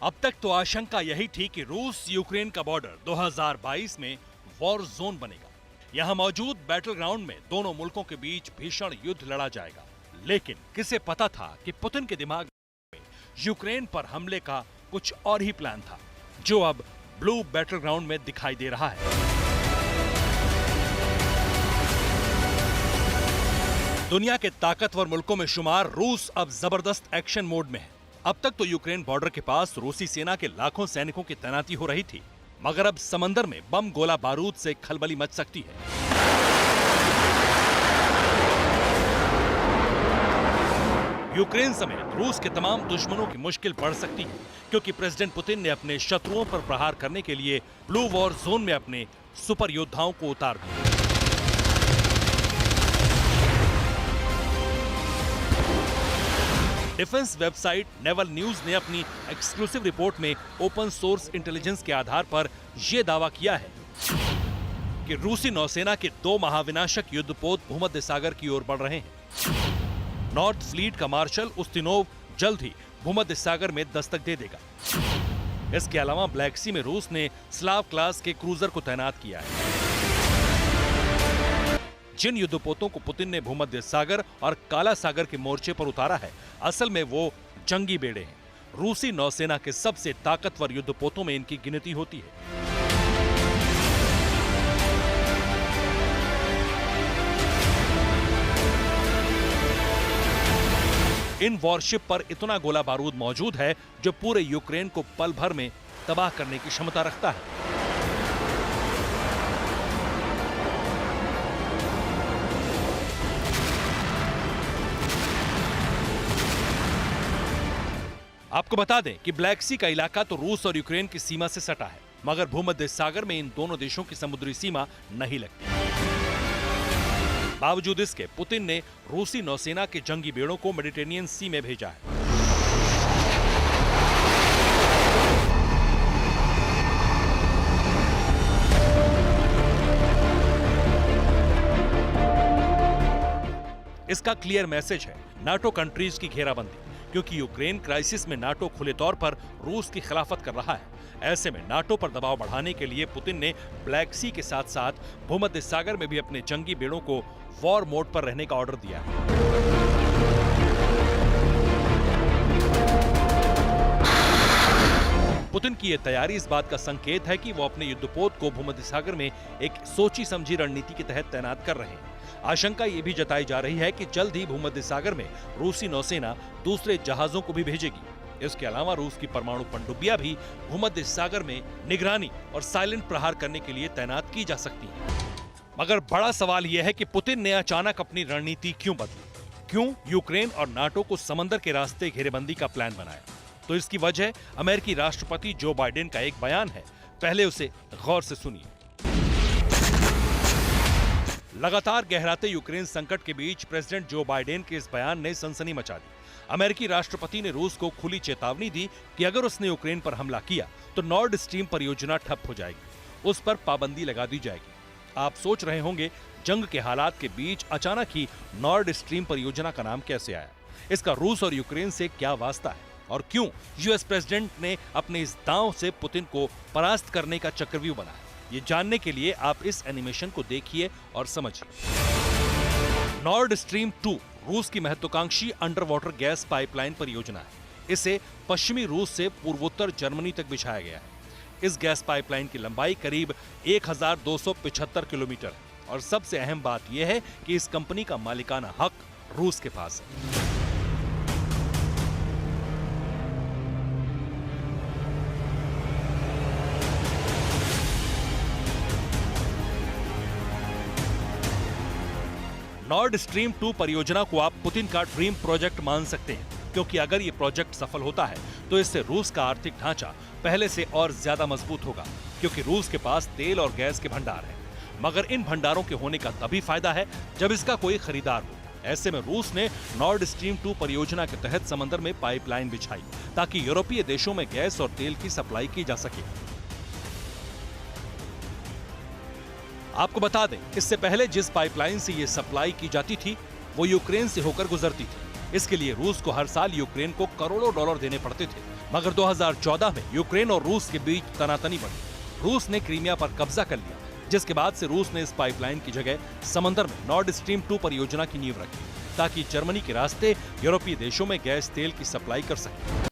अब तक तो आशंका यही थी कि रूस यूक्रेन का बॉर्डर 2022 में वॉर जोन बनेगा। यहां मौजूद बैटल ग्राउंड में दोनों मुल्कों के बीच भीषण युद्ध लड़ा जाएगा। लेकिन किसे पता था कि पुतिन के दिमाग में यूक्रेन पर हमले का कुछ और ही प्लान था, जो अब ब्लू बैटल ग्राउंड में दिखाई दे रहा है। दुनिया के ताकतवर मुल्कों में शुमार रूस अब जबरदस्त एक्शन मोड में है। अब तक तो यूक्रेन बॉर्डर के पास रूसी सेना के लाखों सैनिकों की तैनाती हो रही थी, मगर अब समंदर में बम गोला बारूद से खलबली मच सकती है। यूक्रेन समेत रूस के तमाम दुश्मनों की मुश्किल बढ़ सकती है, क्योंकि प्रेसिडेंट पुतिन ने अपने शत्रुओं पर प्रहार करने के लिए ब्लू वॉर जोन में अपने सुपर योद्धाओं को उतार दिया। डिफेंस वेबसाइट नेवल न्यूज ने अपनी एक्सक्लूसिव रिपोर्ट में ओपन सोर्स इंटेलिजेंस के आधार पर यह दावा किया है कि रूसी नौसेना के 2 महाविनाशक युद्धपोत भूमध्य सागर की ओर बढ़ रहे हैं। नॉर्थ फ्लीट का मार्शल उस्तिनोव जल्द ही भूमध्य सागर में दस्तक दे देगा। इसके अलावा ब्लैक सी में रूस ने स्लाव क्लास के क्रूजर को तैनात किया है। जिन युद्धपोतों को पुतिन ने भूमध्य सागर और काला सागर के मोर्चे पर उतारा है, असल में वो जंगी बेड़े हैं। रूसी नौसेना के सबसे ताकतवर युद्धपोतों में इनकी गिनती होती है। इन वॉरशिप पर इतना गोला बारूद मौजूद है जो पूरे यूक्रेन को पल भर में तबाह करने की क्षमता रखता है। आपको बता दें कि ब्लैक सी का इलाका तो रूस और यूक्रेन की सीमा से सटा है, मगर भूमध्य सागर में इन दोनों देशों की समुद्री सीमा नहीं लगती। बावजूद इसके पुतिन ने रूसी नौसेना के जंगी बेड़ों को मेडिटेरेनियन सी में भेजा है। इसका क्लियर मैसेज है नाटो कंट्रीज की घेराबंदी, क्योंकि यूक्रेन क्राइसिस में नाटो खुले तौर पर रूस की खिलाफत कर रहा है। ऐसे में नाटो पर दबाव बढ़ाने के लिए पुतिन ने ब्लैक सी के साथ साथ भूमध्य सागर में भी अपने जंगी बेड़ों को वॉर मोड पर रहने का ऑर्डर दिया है। पुतिन की यह तैयारी इस बात का संकेत है कि वो अपने युद्धपोत को भूमध्य सागर में एक सोची समझी रणनीति के तहत तैनात कर रहे हैं। आशंका ये भी जताई जा रही है कि जल्द ही भूमध्य सागर में रूसी नौसेना दूसरे जहाजों को भी भेजेगी। इसके अलावा रूस की परमाणु पनडुब्बियां भी भूमध्य सागर में निगरानी और साइलेंट प्रहार करने के लिए तैनात की जा सकती हैं। मगर बड़ा सवाल यह है कि पुतिन ने अचानक अपनी रणनीति क्यों बदली? क्यों यूक्रेन और नाटो को समंदर के रास्ते घेरेबंदी का प्लान बनाया? तो इसकी वजह अमेरिकी राष्ट्रपति जो बाइडेन का एक बयान है। पहले उसे गौर से सुनिए। लगातार गहराते यूक्रेन संकट के बीच प्रेसिडेंट जो बाइडेन के इस बयान ने सनसनी मचा दी। अमेरिकी राष्ट्रपति ने रूस को खुली चेतावनी दी कि अगर उसने यूक्रेन पर हमला किया तो नॉर्ड स्ट्रीम परियोजना ठप हो जाएगी, उस पर पाबंदी लगा दी जाएगी। आप सोच रहे होंगे जंग के हालात के बीच अचानक ही नॉर्ड स्ट्रीम परियोजना का नाम कैसे आया? इसका रूस और यूक्रेन से क्या वास्ता है और क्यों यूएस प्रेसिडेंट ने अपने इस दांव से पुतिन को परास्त करने का चक्रव्यूह बनाया? ये जानने के लिए आप इस एनिमेशन को देखिए और समझिए। नॉर्ड स्ट्रीम 2 रूस की महत्वाकांक्षी अंडर वाटर गैस पाइपलाइन परियोजना है। इसे पश्चिमी रूस से पूर्वोत्तर जर्मनी तक बिछाया गया है। इस गैस पाइपलाइन की लंबाई करीब 1275 किलोमीटर है और सबसे अहम बात यह है कि इस कंपनी का मालिकाना हक रूस के पास है। नॉर्ड स्ट्रीम 2 परियोजना को आप पुतिन का ड्रीम प्रोजेक्ट मान सकते हैं, क्योंकि अगर ये प्रोजेक्ट सफल होता है तो इससे रूस का आर्थिक ढांचा पहले से और ज्यादा मजबूत होगा, क्योंकि रूस के पास तेल और गैस के भंडार हैं। मगर इन भंडारों के होने का तभी फायदा है जब इसका कोई खरीदार हो। ऐसे में रूस ने नॉर्ड स्ट्रीम 2 परियोजना के तहत समंदर में पाइपलाइन बिछाई ताकि यूरोपीय देशों में गैस और तेल की सप्लाई की जा सके। आपको बता दें, इससे पहले जिस पाइपलाइन से ये सप्लाई की जाती थी वो यूक्रेन से होकर गुजरती थी। इसके लिए रूस को हर साल यूक्रेन को करोड़ों डॉलर देने पड़ते थे, मगर 2014 में यूक्रेन और रूस के बीच तनातनी बढ़ी। रूस ने क्रीमिया पर कब्जा कर लिया, जिसके बाद से रूस ने इस पाइपलाइन की जगह समंदर में नॉर्ड स्ट्रीम 2 परियोजना की नींव रखी ताकि जर्मनी के रास्ते यूरोपीय देशों में गैस तेल की सप्लाई कर सके।